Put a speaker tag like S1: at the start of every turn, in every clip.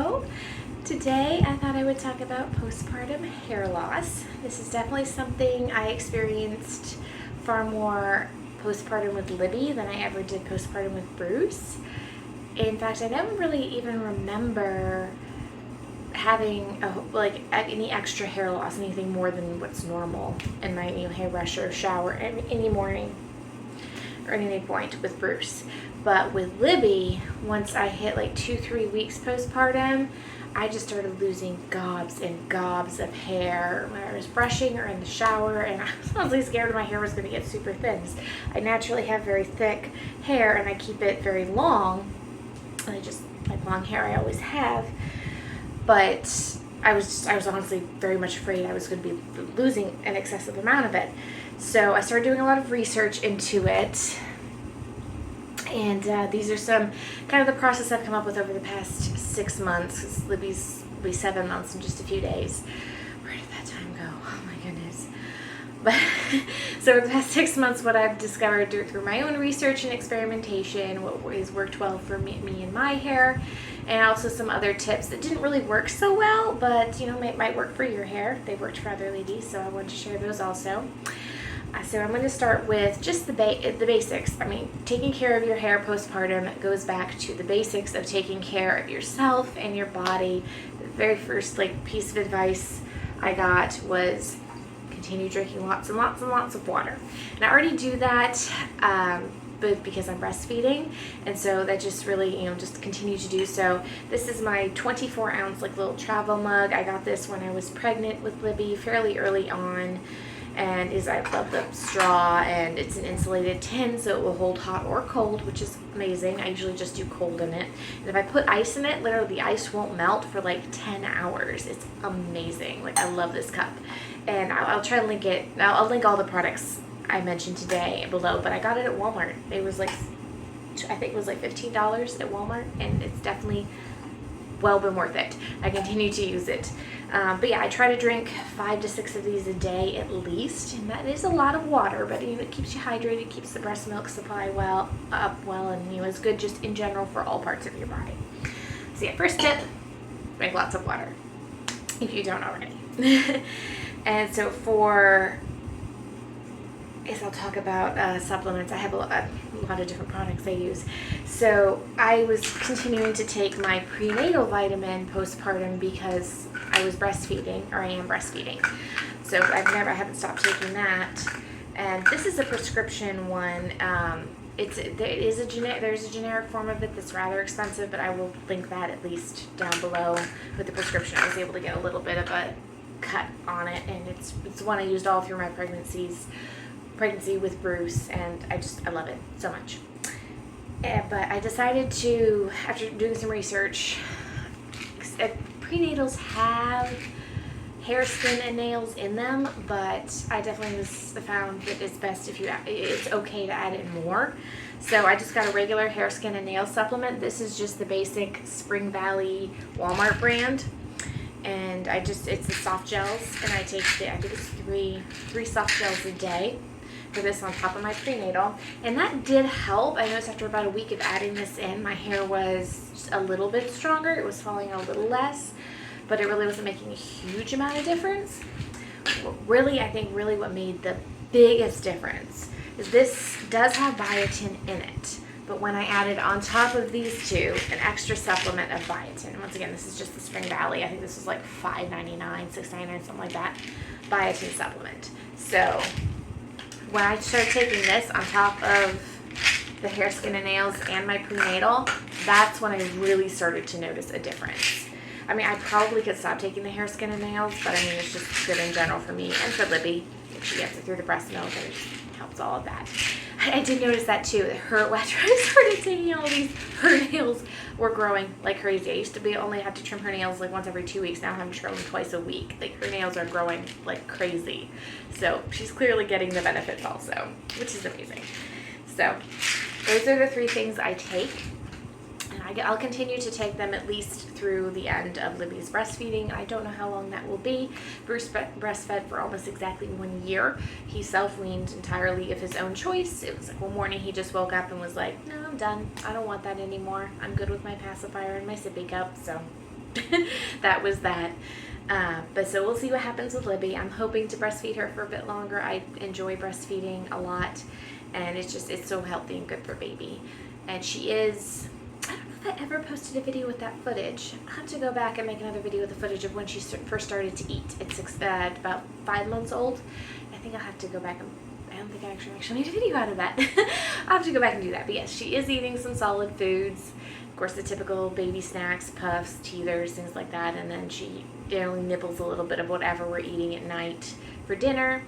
S1: Hello! Today I thought I would talk about postpartum hair loss. This is definitely something I experienced far more postpartum with Libby than I ever did postpartum with Bruce. In fact, I don't really even remember having any extra hair loss, anything more than what's normal in my hairbrush or shower any morning or any point with Bruce. But with Libby, once I hit like 2-3 weeks postpartum, I just started losing gobs and gobs of hair when I was brushing or in the shower, and I was honestly scared my hair was going to get super thin. I naturally have very thick hair and I keep it very long, and I just like long hair I always have, but I was honestly very much afraid I was going to be losing an excessive amount of it. So I started doing a lot of research into it. And these are some kind of the process I've come up with over the past 6 months. 'Cause Libby's will be 7 months in just a few days. Where did that time go? Oh my goodness. But so over the past 6 months, what I've discovered through my own research and experimentation, what has worked well for me and my hair, and also some other tips that didn't really work so well, but might work for your hair. They worked for other ladies, so I wanted to share those also. So I'm going to start with just the basics. I mean, taking care of your hair postpartum goes back to the basics of taking care of yourself and your body. The very first piece of advice I got was continue drinking lots and lots and lots of water. And I already do that, but because I'm breastfeeding, and so that just really just continue to do so. This is my 24-ounce little travel mug. I got this when I was pregnant with Libby fairly early on. And I love the straw, and it's an insulated tin, so it will hold hot or cold, which is amazing. I usually just do cold in it. And if I put ice in it, literally the ice won't melt for 10 hours. It's amazing. I love this cup. And I'll try to link it. I'll link all the products I mentioned today below, but I got it at Walmart. It was I think it was $15 at Walmart, and it's definitely well been worth it. I continue to use it. But yeah, I try to drink 5 to 6 of these a day at least, and that is a lot of water, but it keeps you hydrated, keeps the breast milk supply up well, and it's good just in general for all parts of your body. So yeah, first tip, drink lots of water, if you don't already. And so I'll talk about supplements. I have a lot of different products I use. So I was continuing to take my prenatal vitamin postpartum because I was breastfeeding, or I am breastfeeding. So I haven't stopped taking that. And this is a prescription one. There's a generic form of it that's rather expensive, but I will link that at least down below with the prescription. I was able to get a little bit of a cut on it, and it's one I used all through my pregnancy with Bruce, and I love it so much. But I decided to, after doing some research, prenatals have hair, skin, and nails in them, but I definitely found that it's okay to add in more. So I just got a regular hair, skin, and nail supplement. This is just the basic Spring Valley Walmart brand. And it's the soft gels, and I take I think it's three soft gels a day for this on top of my prenatal, and that did help. I noticed after about a week of adding this in, my hair was just a little bit stronger. It was falling a little less, but it really wasn't making a huge amount of difference. I think what made the biggest difference is this does have biotin in it. But when I added on top of these two an extra supplement of biotin, once again, this is just the Spring Valley. I think this was $5.99, $6.99, something like that, biotin supplement. So when I started taking this on top of the hair, skin, and nails and my prenatal, that's when I really started to notice a difference. I mean, I probably could stop taking the hair, skin, and nails, but it's just good in general for me and for Libby. If she gets it through the breast milk, it helps all of that. I did notice that too. After I started taking all these, her nails were growing like crazy. I used to only have to trim her nails once every 2 weeks. Now I'm trimming them twice a week. Her nails are growing like crazy. So she's clearly getting the benefits also, which is amazing. So those are the 3 things I take. And I'll continue to take them at least through the end of Libby's breastfeeding. I don't know how long that will be. Bruce breastfed for almost exactly 1 year. He self-weaned entirely of his own choice. It was one morning he just woke up and was like, no, I'm done. I don't want that anymore. I'm good with my pacifier and my sippy cup. So that was that. But so we'll see what happens with Libby. I'm hoping to breastfeed her for a bit longer. I enjoy breastfeeding a lot, and it's so healthy and good for baby. And she is, I don't know if I ever posted a video with that footage. I'll have to go back and make another video with the footage of when she first started to eat. It's about 5 months old. I think I'll have to go back and, I don't think I actually made a video out of that. I'll have to go back and do that. But yes, she is eating some solid foods. Of course, the typical baby snacks, puffs, teethers, things like that. And then she generally nibbles a little bit of whatever we're eating at night for dinner.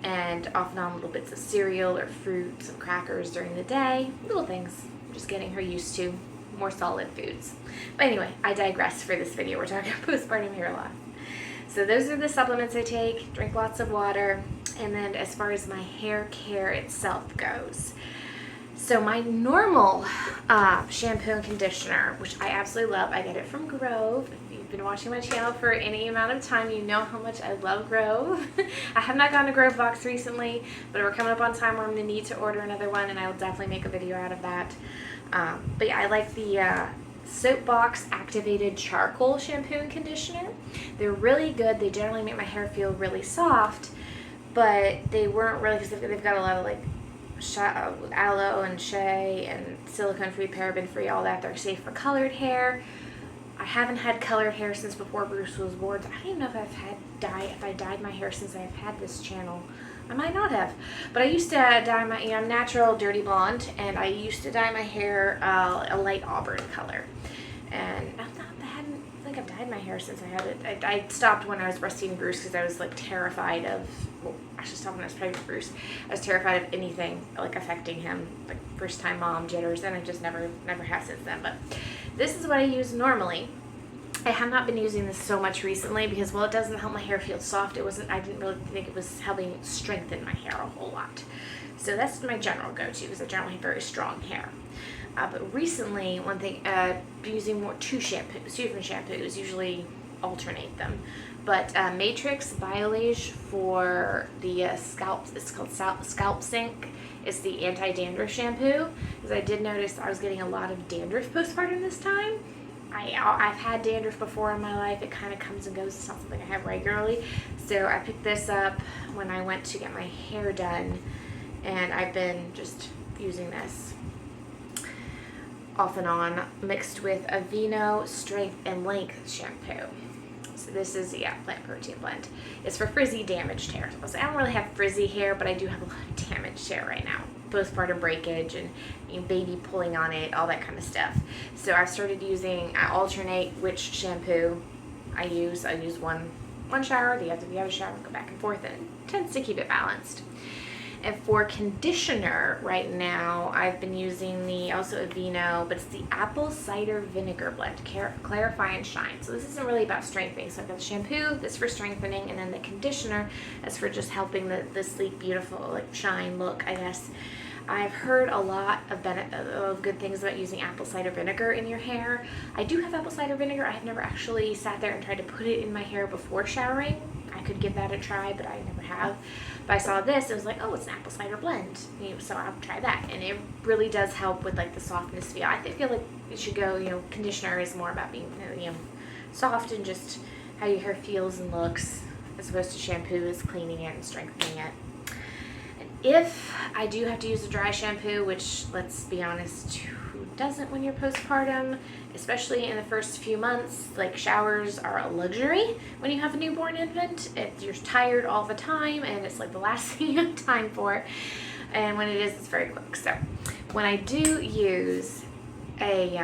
S1: And off and on little bits of cereal or fruit, some crackers during the day. Little things. Just getting her used to more solid foods. But anyway, I digress for this video. We're talking postpartum hair loss. So those are the supplements I take. Drink lots of water. And then as far as my hair care itself goes, so my normal shampoo and conditioner, which I absolutely love, I get it from Grove. If you've been watching my channel for any amount of time, you know how much I love Grove. I have not gotten a Grove box recently, but we're coming up on time where I'm going to need to order another one, and I will definitely make a video out of that. But yeah, I like the Soapbox Activated Charcoal Shampoo and Conditioner. They're really good. They generally make my hair feel really soft, but they weren't really, because they've got a lot of like aloe and shea and silicone-free, paraben-free, all that. They're safe for colored hair. I haven't had colored hair since before Bruce was born. I don't even know if I dyed my hair since I've had this channel. I might not have, but I used to dye my, I'm natural dirty blonde, and I used to dye my hair a light auburn color. And I think I've dyed my hair since I had it. I stopped when I was breastfeeding Bruce because I was like terrified of, well, actually stopped when I was pregnant with Bruce. I was terrified of anything like affecting him, like first time mom jitters, and I just never have since then. But this is what I use normally. I have not been using this so much recently because, well, it doesn't help my hair feel soft. I didn't really think it was helping strengthen my hair a whole lot. So that's my general go-to because I generally have very strong hair. But recently, one thing, using two different shampoos, usually alternate them. But Matrix Biolage for the scalp, it's called Scalp Sync. It's the anti-dandruff shampoo, because I did notice I was getting a lot of dandruff postpartum this time. I've had dandruff before in my life. It kind of comes and goes. It's not something I have regularly. So I picked this up when I went to get my hair done, and I've been just using this off and on, mixed with Aveeno Strength and Length shampoo. So this is, plant protein blend. It's for frizzy, damaged hair. So I don't really have frizzy hair, but I do have a lot of damaged hair right now. Postpartum breakage and baby pulling on it, all that kind of stuff. So I've started using, I alternate which shampoo I use. I use one shower, the other shower, go back and forth, and it tends to keep it balanced. And for conditioner right now, I've been using the also Aveeno, but it's the apple cider vinegar blend, Clarify and Shine. So this isn't really about strengthening. So I've got the shampoo that's for strengthening, and then the conditioner is for just helping the sleek, beautiful, like shine look, I guess. I've heard a lot of good things about using apple cider vinegar in your hair. I do have apple cider vinegar. I have never actually sat there and tried to put it in my hair before showering. I could give that a try, but I never have. But I saw this, it was like, oh, it's an apple cider blend. So I'll try that. And it really does help with like the softness feel. I feel like it should go, conditioner is more about being, soft and just how your hair feels and looks, as opposed to shampoo is cleaning it and strengthening it. If I do have to use a dry shampoo, which, let's be honest, who doesn't when you're postpartum, especially in the first few months, like showers are a luxury when you have a newborn infant. You're tired all the time, and it's like the last thing you have time for. And when it is, it's very quick. So when I do use a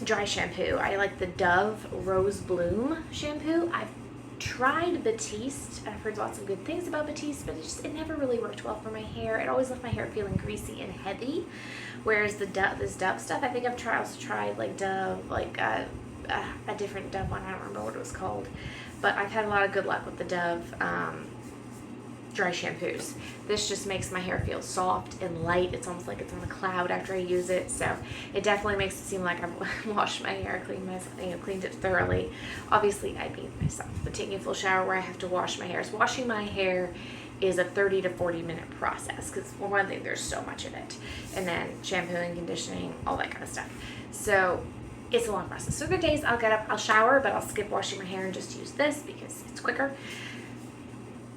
S1: dry shampoo, I like the Dove Rose Bloom shampoo. I've tried Batiste. I've heard lots of good things about Batiste, but it never really worked well for my hair. It always left my hair feeling greasy and heavy. Whereas this Dove stuff, I think I've also tried like Dove, like a different Dove one. I don't remember what it was called, but I've had a lot of good luck with the Dove dry shampoos. This just makes my hair feel soft and light. It's almost like it's on a cloud after I use it. So it definitely makes it seem like I've washed my hair, cleaned it thoroughly. Obviously, I bathe myself, but taking a full shower where I have to wash my hair. So washing my hair is a 30 to 40 minute process because, for one thing, there's so much of it, and then shampooing, conditioning, all that kind of stuff. So it's a long process. So there are days I'll get up, I'll shower, but I'll skip washing my hair and just use this because it's quicker.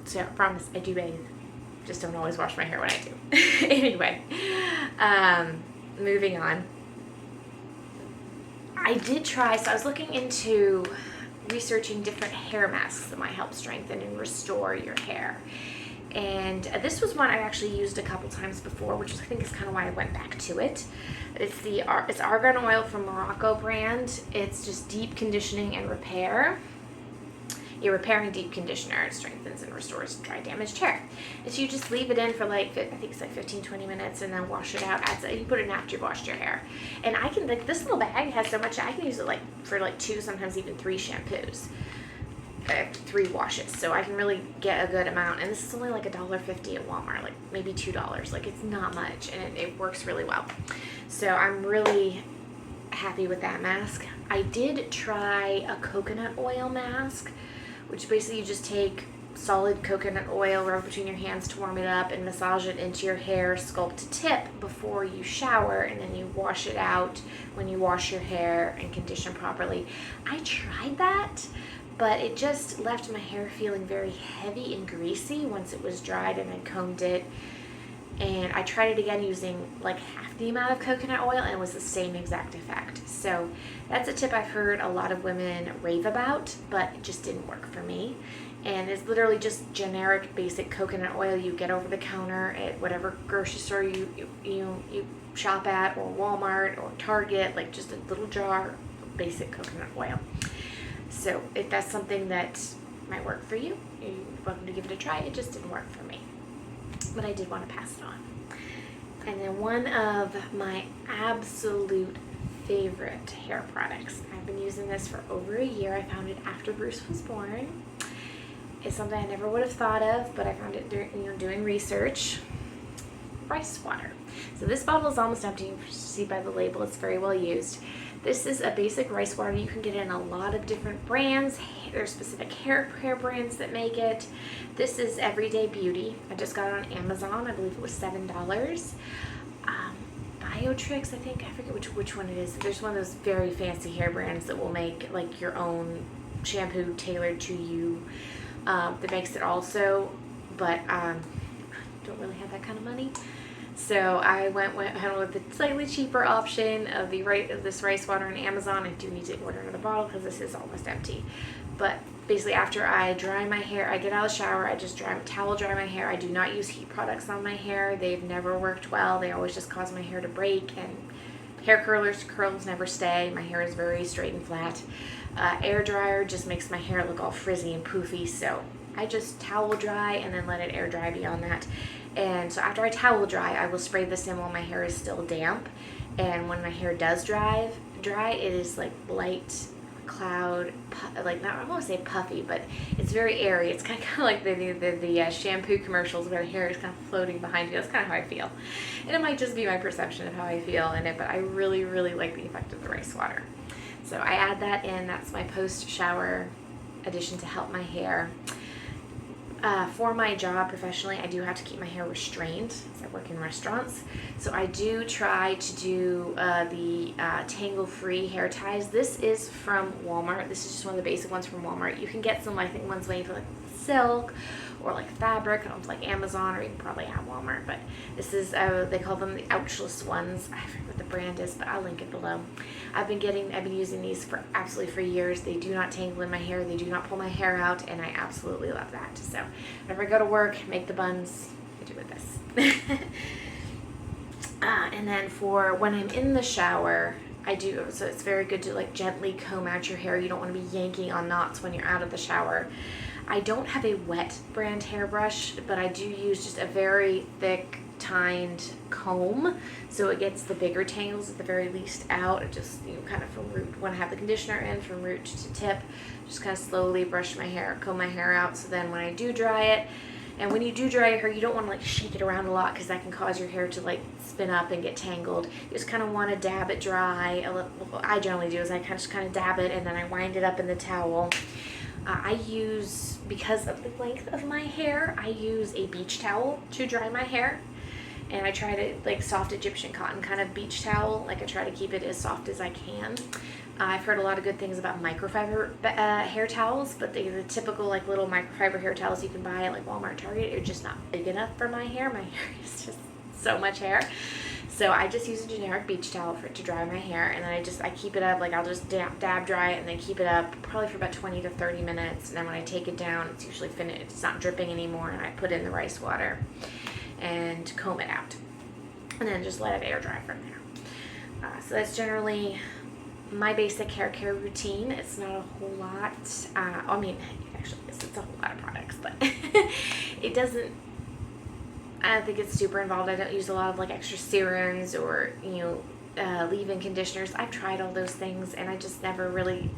S1: So I promise I do bathe. Just don't always wash my hair when I do. Anyway, moving on. I did try, so I was looking into researching different hair masks that might help strengthen and restore your hair. And this was one I actually used a couple times before, which I think is kind of why I went back to it. It's argan oil from Morocco brand. It's just deep conditioning and repair. A repairing deep conditioner. It strengthens and restores dry, damaged hair. And so you just leave it in for like, I think it's like 15-20 minutes, and then wash it out. You put it in after you've washed your hair. And I can, like, this little bag has so much, I can use it like for like 2, sometimes even 3 shampoos. 3 washes, so I can really get a good amount. And this is only like $1.50 at Walmart, like maybe $2. Like, it's not much, and it works really well. So I'm really happy with that mask. I did try a coconut oil mask, which basically you just take solid coconut oil, rub between your hands to warm it up, and massage it into your hair, scalp to tip before you shower, and then you wash it out when you wash your hair and condition properly. I tried that, but it just left my hair feeling very heavy and greasy once it was dried and I combed it. And I tried it again using like half the amount of coconut oil, and it was the same exact effect. So that's a tip I've heard a lot of women rave about, but it just didn't work for me. And it's literally just generic basic coconut oil you get over the counter at whatever grocery store you shop at, or Walmart or Target, like just a little jar of basic coconut oil. So if that's something that might work for you, you're welcome to give it a try. It just didn't work for me, but I did want to pass it on. And then one of my absolute favorite hair products, I've been using this for over a year. I found it after Bruce was born. It's something I never would have thought of, but I found it during, doing research. Rice water. So this bottle is almost empty. You can see by the label it's very well used. This is a basic rice water. You can get it in a lot of different brands. There's specific hair brands that make it. This is Everyday Beauty. I just got it on Amazon. I believe it was $7. Biotrix, I think. I forget which one it is. There's one of those very fancy hair brands that will make like your own shampoo tailored to you. That makes it also, but don't really have that kind of money. So I went with the slightly cheaper option of this rice water on Amazon. I do need to order another bottle because this is almost empty. But basically, after I dry my hair, I get out of the shower, I just towel dry my hair. I do not use heat products on my hair. They've never worked well. They always just cause my hair to break, and hair curls never stay. My hair is very straight and flat. Air dryer just makes my hair look all frizzy and poofy, so I just towel dry and then let it air dry beyond that. And so after I towel dry, I will spray this in while my hair is still damp. And when my hair does dry, it is like light cloud, like, not, I won't say puffy, but it's very airy. It's kind of like the shampoo commercials where the hair is kind of floating behind you. That's kind of how I feel. And it might just be my perception of how I feel in it, but I really, really like the effect of the rice water. So I add that in. That's my post-shower addition to help my hair. For my job professionally, I do have to keep my hair restrained because I work in restaurants. So I do try to do the tangle-free hair ties. This is from Walmart. This is just one of the basic ones from Walmart. You can get some, I think, ones made for like silk or like fabric on like Amazon, or you can probably have Walmart. But this is, they call them the ouchless ones. I forget what the brand is, but I'll link it below. I've been using these for years. They do not tangle in my hair. They do not pull my hair out, and I absolutely love that. So whenever I go to work, make the buns, I do with this. And then for when I'm in the shower, so it's very good to like gently comb out your hair. You don't want to be yanking on knots when you're out of the shower. I don't have a wet brand hairbrush, but I do use just a very thick tined comb, so it gets the bigger tangles at the very least out. It just, kind of from root, when I have the conditioner in, from root to tip, just kind of slowly brush my hair, comb my hair out. So then when I do dry it, and when you do dry your hair, you don't want to like shake it around a lot because that can cause your hair to like spin up and get tangled. You just kind of want to dab it dry. What I generally do is I just kind of dab it, and then I wind it up in the towel. I use, because of the length of my hair, I use a beach towel to dry my hair. And I try to, like, soft Egyptian cotton kind of beach towel. Like, I try to keep it as soft as I can. I've heard a lot of good things about microfiber hair towels, but the typical, like, little microfiber hair towels you can buy at, like, Walmart, Target, are just not big enough for my hair. My hair is just so much hair. So I just use a generic beach towel to dry my hair, and then I keep it up, like, I'll just dab dry it and then keep it up probably for about 20 to 30 minutes. And then when I take it down, it's usually finished, it's not dripping anymore, and I put in the rice water and comb it out. And then just let it air dry from there. So that's generally my basic hair care routine. It's not a whole lot. I mean, it actually is. It's a whole lot of products, but it doesn't, I don't think it's super involved. I don't use a lot of, like, extra serums or, leave-in conditioners. I've tried all those things, and I just didn't really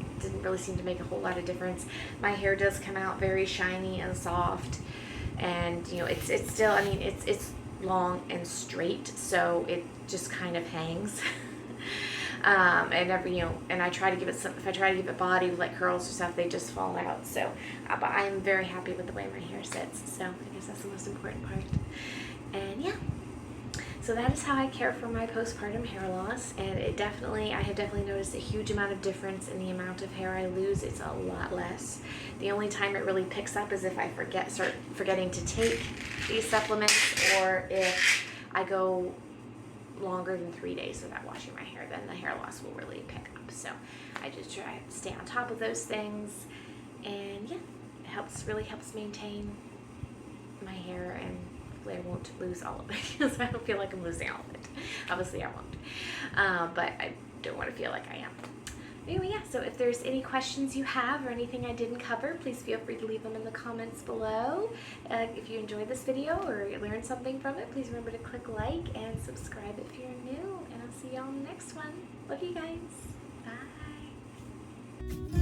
S1: seem to make a whole lot of difference. My hair does come out very shiny and soft, and, it's still, I mean, it's long and straight, so it just kind of hangs. And I try to give it if I try to give it body with, like, curls or stuff, they just fall out. So, but I am very happy with the way my hair sits. So I guess that's the most important part. And yeah, so that is how I care for my postpartum hair loss. And I have definitely noticed a huge amount of difference in the amount of hair I lose. It's a lot less. The only time it really picks up is if I start forgetting to take these supplements, or if I go longer than 3 days without washing my hair, then the hair loss will really pick up. So I just try to stay on top of those things, and yeah, it really helps maintain my hair, and hopefully I won't lose all of it, because I don't feel like I'm losing all of it. Obviously I won't, but I don't want to feel like I am. Anyway, yeah, so if there's any questions you have or anything I didn't cover, please feel free to leave them in the comments below. If you enjoyed this video or you learned something from it, please remember to click like and subscribe if you're new, and I'll see y'all in the next one. Love you guys. Bye.